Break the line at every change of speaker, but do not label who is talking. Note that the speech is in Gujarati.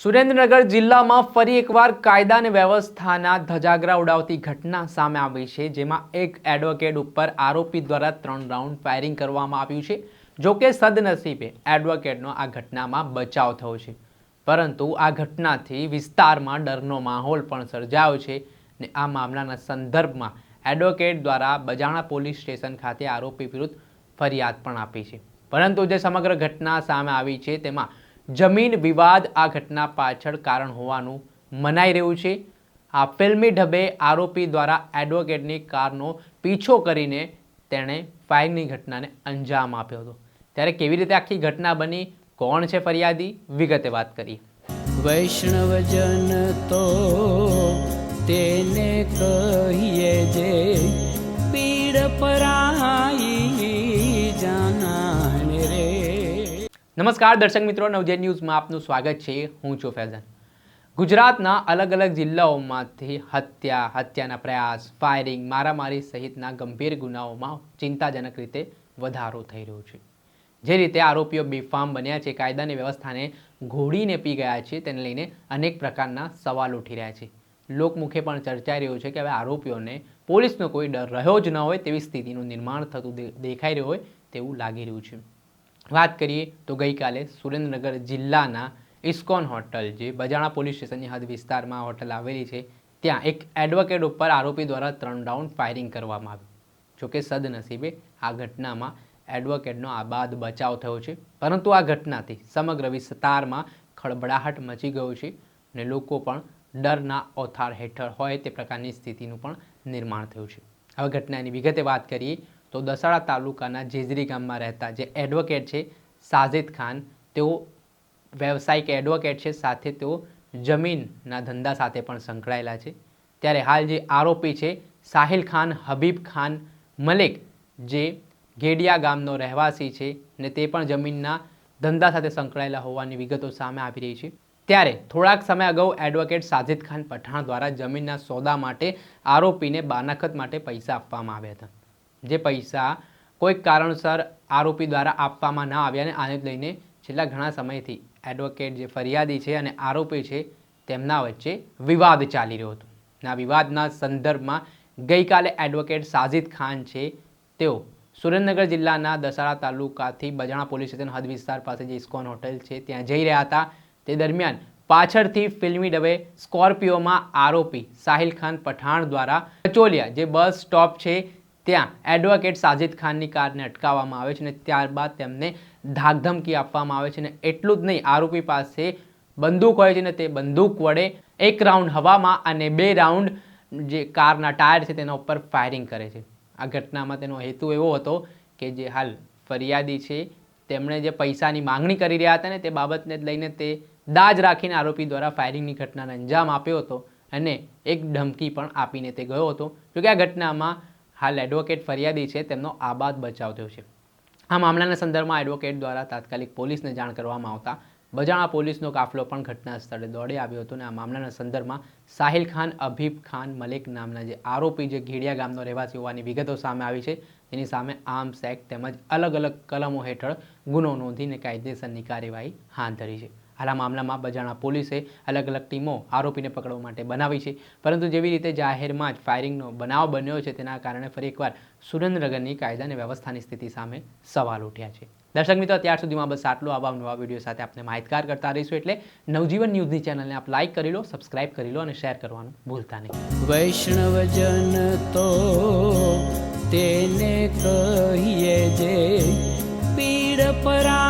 સુરેન્દ્રનગર જિલ્લામાં ફરી એકવાર કાયદા અને વ્યવસ્થાના ધજાગરા ઉડાવતી ઘટના સામે આવી છે, જેમાં એક એડવોકેટ ઉપર આરોપી દ્વારા 3 રાઉન્ડ ફાયરિંગ કરવામાં આવ્યું છે। જો કે સદનસીબે એડવોકેટનો આ ઘટનામાં બચાવ થયો છે, પરંતુ આ ઘટનાથી વિસ્તારમાં ડરનો માહોલ પણ સર્જાયો છે અને આ મામલાના સંદર્ભમાં એડવોકેટ દ્વારા બજાણા પોલીસ સ્ટેશન ખાતે આરોપી વિરુદ્ધ ફરિયાદ પણ આપી છે। પરંતુ જે સમગ્ર ઘટના સામે આવી છે તેમાં જમીન વિવાદ આ ઘટના પાછળ કારણ હોવાનું મનાઈ રહ્યું છે। આ ફિલ્મી ઢબે આરોપી દ્વારા એડવોકેટની કારનો પીછો કરીને તેણે ફાયરિંગની ઘટનાને અંજામ આપ્યો હતો। ત્યારે કેવી રીતે આખી ઘટના બની, કોણ છે ફરિયાદી, વિગતે વાત કરીએ।
વૈષ્ણવજન તો તેને કહીએ જે પીડ પરાઈ જાનાને રે।
નમસ્કાર દર્શક મિત્રો, નવજેત ન્યૂઝમાં આપનું સ્વાગત છે। હું છું ફૈઝાન। ગુજરાતના અલગ અલગ જિલ્લાઓમાંથી હત્યાના પ્રયાસ, ફાયરિંગ, મારામારી સહિતના ગંભીર ગુનાઓમાં ચિંતાજનક રીતે વધારો થઈ રહ્યો છે। જે રીતે આરોપીઓ બેફામ બન્યા છે, કાયદાની વ્યવસ્થાને ઘોડીને પી ગયા છે, તેને લઈને અનેક પ્રકારના સવાલ ઉઠી રહ્યા છે। લોકમુખે પણ ચર્ચાઈ રહ્યું છે કે હવે આરોપીઓને પોલીસનો કોઈ ડર રહ્યો જ ન હોય તેવી સ્થિતિનું નિર્માણ થતું દેખાઈ રહ્યું હોય તેવું લાગી રહ્યું છે। વાત કરીએ તો ગઈકાલે સુરેન્દ્રનગર જિલ્લાના ઇસ્કોન હોટલ, જે બજાણા પોલીસ સ્ટેશનની હદ વિસ્તારમાં હોટલ આવેલી છે, ત્યાં એક એડવોકેટ ઉપર આરોપી દ્વારા 3 રાઉન્ડ ફાયરિંગ કરવામાં આવ્યું। જોકે સદનસીબે આ ઘટનામાં એડવોકેટનો આબાદ બચાવ થયો છે, પરંતુ આ ઘટનાથી સમગ્ર વિસ્તારમાં ખળબળાહટ મચી ગયો છે અને લોકો પણ ડરના ઓથાર હેઠળ હોય તે પ્રકારની સ્થિતિનું પણ નિર્માણ થયું છે। હવે ઘટનાની વિગતે વાત કરીએ તો દસાડા તાલુકાના જેજરી ગામમાં રહેતા જે એડવોકેટ છે સાજિદ ખાન, તેઓ વ્યવસાયિક એડવોકેટ છે, સાથે તેઓ જમીનના ધંધા સાથે પણ સંકળાયેલા છે। ત્યારે હાલ જે આરોપી છે સાહિલ ખાન હબીબ ખાન મલિક, જે ગેડિયા ગામનો રહેવાસી છે ને તે પણ જમીનના ધંધા સાથે સંકળાયેલા હોવાની વિગતો સામે આવી રહી છે। ત્યારે થોડાક સમય અગાઉ એડવોકેટ સાજિદ ખાન પઠાણ દ્વારા જમીનના સોદા માટે આરોપીને બાનાખત માટે પૈસા આપવામાં આવ્યા હતા। જે પૈસા કોઈક કારણસર આરોપી દ્વારા આપવામાં ના આવ્યા અને આને લઈને છેલ્લા ઘણા સમયથી એડવોકેટ જે ફરિયાદી છે અને આરોપી છે તેમના વચ્ચે વિવાદ ચાલી રહ્યો હતો। આ વિવાદના સંદર્ભમાં ગઈકાલે એડવોકેટ સાજિદ ખાન છે તેઓ સુરેન્દ્રનગર જિલ્લાના દસાડા તાલુકાથી બજાણા પોલીસ સ્ટેશન હદ વિસ્તાર પાસે જે ઇસ્કોન હોટલ છે ત્યાં જઈ રહ્યા હતા। તે દરમિયાન પાછળથી ફિલ્મી ડબે સ્કોર્પિયોમાં આરોપી સાહિલ ખાન પઠાણ દ્વારા કચોલિયા જે બસ સ્ટોપ છે ત્યાં એડવોકેટ સાજિદ ખાનની કારને અટકાવવામાં આવે છે અને ત્યારબાદ તેમને ધાકધમકી આપવામાં આવે છે અને એટલું જ નહીં, આરોપી પાસે બંદૂક હોય છે ને તે બંદૂક વડે 1 રાઉન્ડ હવામાં અને 2 રાઉન્ડ જે કારના ટાયર છે તેના ઉપર ફાયરિંગ કરે છે। આ ઘટનામાં તેનો હેતુ એવો હતો કે જે હાલ ફરિયાદી છે તેમણે જે પૈસાની માંગણી કરી રહ્યા હતા ને તે બાબતને લઈને તે દાજ રાખીને આરોપી દ્વારા ફાયરિંગની ઘટનાને અંજામ આપ્યો હતો અને એક ધમકી પણ આપીને તે ગયો હતો। જોકે આ ઘટનામાં હાલ એડવોકેટ ફરિયાદી છે તેમનો આબાદ બચાવ થયો છે। આ મામલાના સંદર્ભમાં એડવોકેટ દ્વારા તાત્કાલિક પોલીસને જાણ કરવામાં આવતા બજાણા પોલીસનો કાફલો પણ ઘટના સ્થળે દોડી આવ્યો હતો અને આ મામલાના સંદર્ભમાં સાહિલ ખાન હબીબ ખાન મલિક નામના જે આરોપી જે ઘેડિયા ગામનો રહેવાસી હોવાની વિગતો સામે આવી છે, તેની સામે આર્મ્સ એક્ટ તેમજ અલગ અલગ કલમો હેઠળ ગુનો નોંધીને કાયદેસરની કાર્યવાહી હાથ ધરી છે। હાલ આ મામલામાં બજાણા પોલીસે અલગ અલગ ટીમો આરોપીને પકડવા માટે બનાવી છે, પરંતુ જેવી રીતે જાહેરમાં જ ફાયરિંગનો બનાવ બન્યો છે તેના કારણે ફરી એકવાર સુરેન્દ્રનગરની કાયદા અને વ્યવસ્થાની સ્થિતિ સામે સવાલ ઉઠ્યા છે। દર્શક મિત્રો, ત્યાર સુધીમાં બસ આટલું। આવા નવા વિડીયો સાથે આપણે માહિતગાર કરતા રહીશું, એટલે નવજીવન ન્યૂઝની ચેનલને આપ લાઇક કરી લો, સબસ્ક્રાઇબ કરી લો અને શેર કરવાનું ભૂલતા નહીં।
વૈષ્ણવજન તો તેને કહીએ જે પીડ પરાઈ